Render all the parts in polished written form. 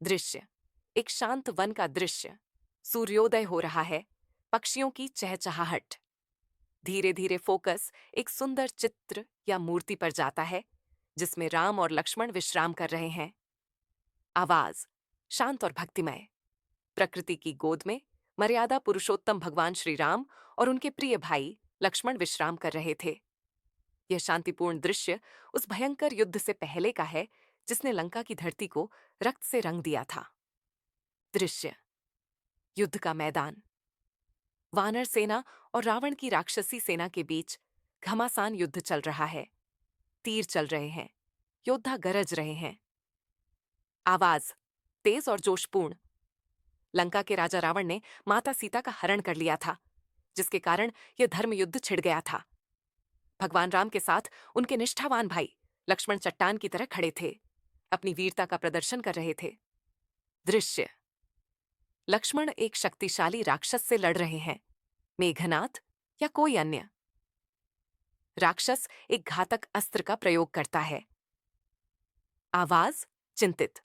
दृश्य एक शांत वन का दृश्य। सूर्योदय हो रहा है, पक्षियों की चहचहाहट। धीरे धीरे फोकस एक सुंदर चित्र या मूर्ति पर जाता है जिसमें राम और लक्ष्मण विश्राम कर रहे हैं। आवाज शांत और भक्तिमय। प्रकृति की गोद में मर्यादा पुरुषोत्तम भगवान श्री राम और उनके प्रिय भाई लक्ष्मण विश्राम कर रहे थे। यह शांतिपूर्ण दृश्य उस भयंकर युद्ध से पहले का है जिसने लंका की धरती को रक्त से रंग दिया था। दृश्य युद्ध का मैदान। वानर सेना और रावण की राक्षसी सेना के बीच घमासान युद्ध चल रहा है। तीर चल रहे हैं, योद्धा गरज रहे हैं। आवाज तेज और जोशपूर्ण। लंका के राजा रावण ने माता सीता का हरण कर लिया था, जिसके कारण यह धर्म युद्ध छिड़ गया था। भगवान राम के साथ उनके निष्ठावान भाई लक्ष्मण चट्टान की तरह खड़े थे, अपनी वीरता का प्रदर्शन कर रहे थे। दृश्य लक्ष्मण एक शक्तिशाली राक्षस से लड़ रहे हैं, मेघनाथ या कोई अन्य। राक्षस एक घातक अस्त्र का प्रयोग करता है। आवाज चिंतित।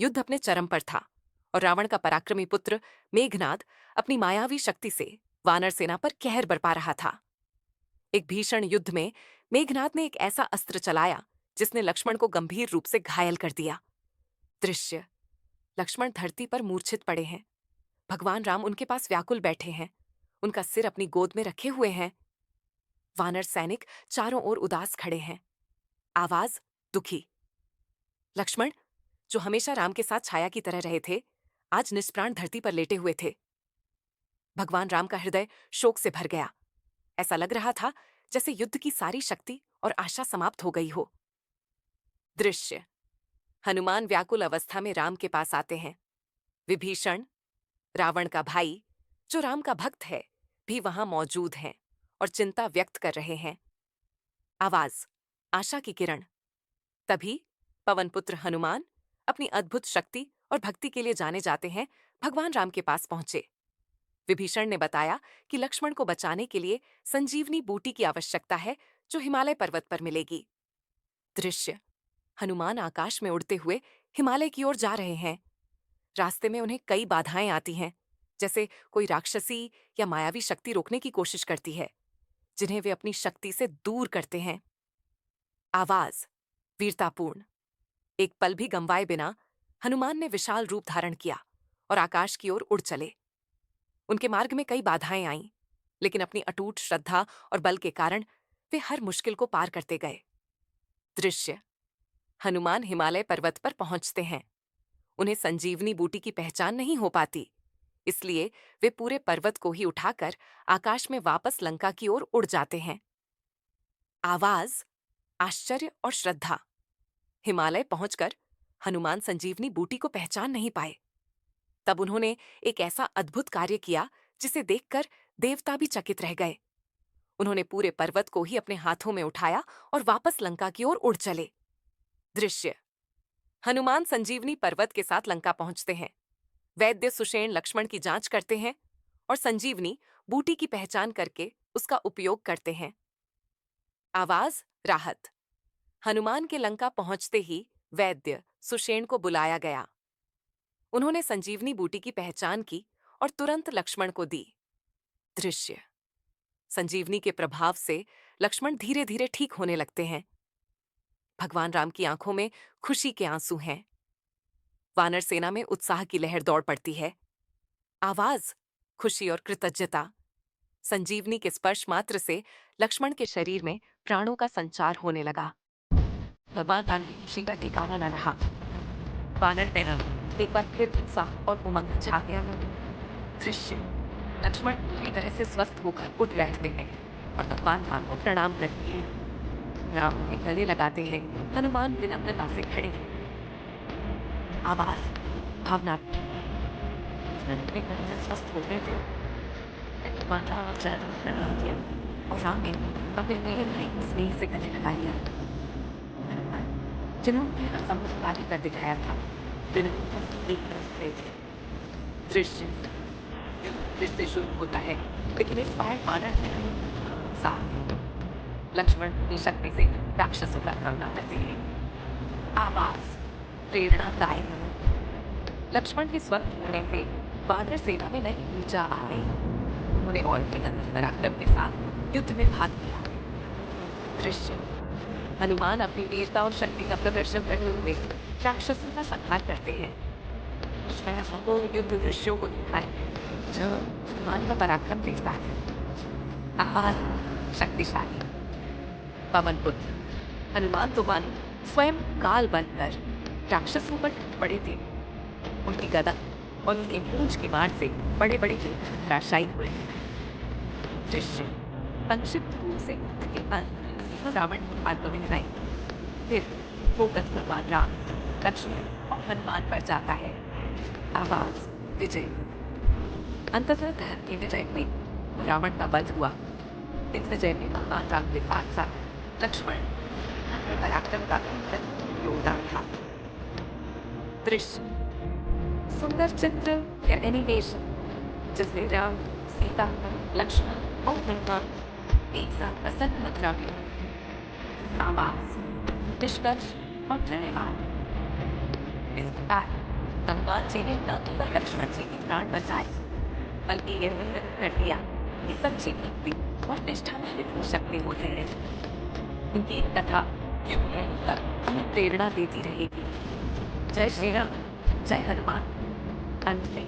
युद्ध अपने चरम पर था और रावण का पराक्रमी पुत्र मेघनाद अपनी मायावी शक्ति से वानर सेना पर कहर बरपा रहा था। एक भीषण युद्ध में मेघनाद ने एक ऐसा अस्त्र चलाया जिसने लक्ष्मण को गंभीर रूप से घायल कर दिया। दृश्य लक्ष्मण धरती पर मूर्छित पड़े हैं। भगवान राम उनके पास व्याकुल बैठे हैं, उनका सिर अपनी गोद में रखे हुए हैं। वानर सैनिक चारों ओर उदास खड़े हैं। आवाज दुखी। लक्ष्मण, जो हमेशा राम के साथ छाया की तरह रहे थे, आज निष्प्राण धरती पर लेटे हुए थे। भगवान राम का हृदय शोक से भर गया। ऐसा लग रहा था जैसे युद्ध की सारी शक्ति और आशा समाप्त हो गई हो। दृश्य हनुमान व्याकुल अवस्था में राम के पास आते हैं। विभीषण, रावण का भाई, जो राम का भक्त है, भी वहां मौजूद हैं और चिंता व्यक्त कर रहे हैं। आवाज आशा की किरण। तभी पवनपुत्र हनुमान अपनी अद्भुत शक्ति और भक्ति के लिए जाने जाते हैं भगवान राम के पास पहुंचे। विभीषण ने बताया कि लक्ष्मण को बचाने के लिए संजीवनी बूटी की आवश्यकता है जो हिमालय पर्वत पर मिलेगी। दृश्य हनुमान आकाश में उड़ते हुए हिमालय की ओर जा रहे हैं। रास्ते में उन्हें कई बाधाएं आती हैं, जैसे कोई राक्षसी या मायावी शक्ति रोकने की कोशिश करती है, जिन्हें वे अपनी शक्ति से दूर करते हैं। आवाज वीरतापूर्ण। एक पल भी गंवाए बिना हनुमान ने विशाल रूप धारण किया और आकाश की ओर उड़ चले। उनके मार्ग में कई बाधाएं आईं, लेकिन अपनी अटूट श्रद्धा और बल के कारण वे हर मुश्किल को पार करते गए। दृश्य हनुमान हिमालय पर्वत पर पहुंचते हैं। उन्हें संजीवनी बूटी की पहचान नहीं हो पाती, इसलिए वे पूरे पर्वत को ही उठाकर आकाश में वापस लंका की ओर उड़ जाते हैं। आवाज आश्चर्य और श्रद्धा। हिमालय पहुंचकर हनुमान संजीवनी बूटी को पहचान नहीं पाए। तब उन्होंने एक ऐसा अद्भुत कार्य किया जिसे देखकर देवता भी चकित रह गए। उन्होंने पूरे पर्वत को ही अपने हाथों में उठाया और वापस लंका की ओर उड़ चले। दृश्य हनुमान संजीवनी पर्वत के साथ लंका पहुंचते हैं। वैद्य सुषेण लक्ष्मण की जांच करते हैं और संजीवनी बूटी की पहचान करके उसका उपयोग करते हैं। आवाज राहत। हनुमान के लंका पहुंचते ही वैद्य सुषेण को बुलाया गया। उन्होंने संजीवनी बूटी की पहचान की और तुरंत लक्ष्मण को दी। दृश्य संजीवनी के प्रभाव से लक्ष्मण धीरे धीरे ठीक होने लगते हैं। भगवान राम की आंखों में खुशी के आंसू हैं। वानर सेना में उत्साह की लहर दौड़ पड़ती है। आवाज खुशी और कृतज्ञता। संजीवनी के स्पर्श मात्र से लक्ष्मण के शरीर में प्राणों का संचार होने लगा। भगवान राम की खुशी का ठिकाना न रहा। वानर सेना एक बार फिर उत्साह और उमंग छा गया। दृश्य लक्ष्मण पूरी तरह से स्वस्थ होकर उठ बैठते हैं और भगवान राम को प्रणाम करते हैं। राम उन्हें गले लगाते हैं। हनुमान विनम्रता से खड़े हैं। आवाज भावना स्वस्थ हो गए थे। भगवान राम प्रणाम किया और राम ने अपने नए स्नेह से गले लगा लिया। जिन्होंने समझदारी कर दिखाया था, दृश्य जिससे शुरू होता है, लेकिन इस बार मानव साथ लक्ष्मण अपनी शक्ति से राक्षसों का सामना करते हैं। आवाज प्रेरणादायक। लक्ष्मण के स्वस्थ होने पे वानर सेना में नई ऊर्जा आ गई। उन्होंने और भी पराक्रम के साथ युद्ध में भाग लिया। दृश्य हनुमान अपनी वीरता और शक्ति का प्रदर्शन करते हुए राक्षसों का संहार करते हैं। उसमें हमको युद्ध दृश्यों को दिखाए जो हनुमान का पराक्रम दिखता है। अपार शक्तिशाली पवन पुत्र हनुमान तो मानो स्वयं काल बनकर राक्षसों पर टूट पड़े थे। उनकी गदा और उनकी पूंछ की मार से बड़े बड़े धराशायी हुए। दृश्य संक्षिप्त रूप से के अंत रावण की बातों में आई। फिर फोकस भगवान राम, लक्ष्मण और हनुमान पर जाता है। आवाज विजय। अंततः धर्म की विजय हुई, रावण का वध हुआ। इस विजय में भगवान राम के साथ साथ लक्ष्मण और पराक्रम का भी योगदान था। दृश्य सुंदर चित्र या एनिमेशन जिसमें राम, सीता, लक्ष्मण और हनुमान एक साथ प्रसन्न मुद्रा में। आवाज निष्कर्ष और धन्यवाद। इस प्रकार भगवान जी ने न केवल लक्ष्मण जी के प्राण बचाए बल्कि यह विवरण कर दिया कि सच्ची भक्ति और निष्ठा में कितनी शक्ति होती है। उनकी कथा युग तक हमें प्रेरणा देती रहेगी। जय श्री राम, जय हनुमान। अंत में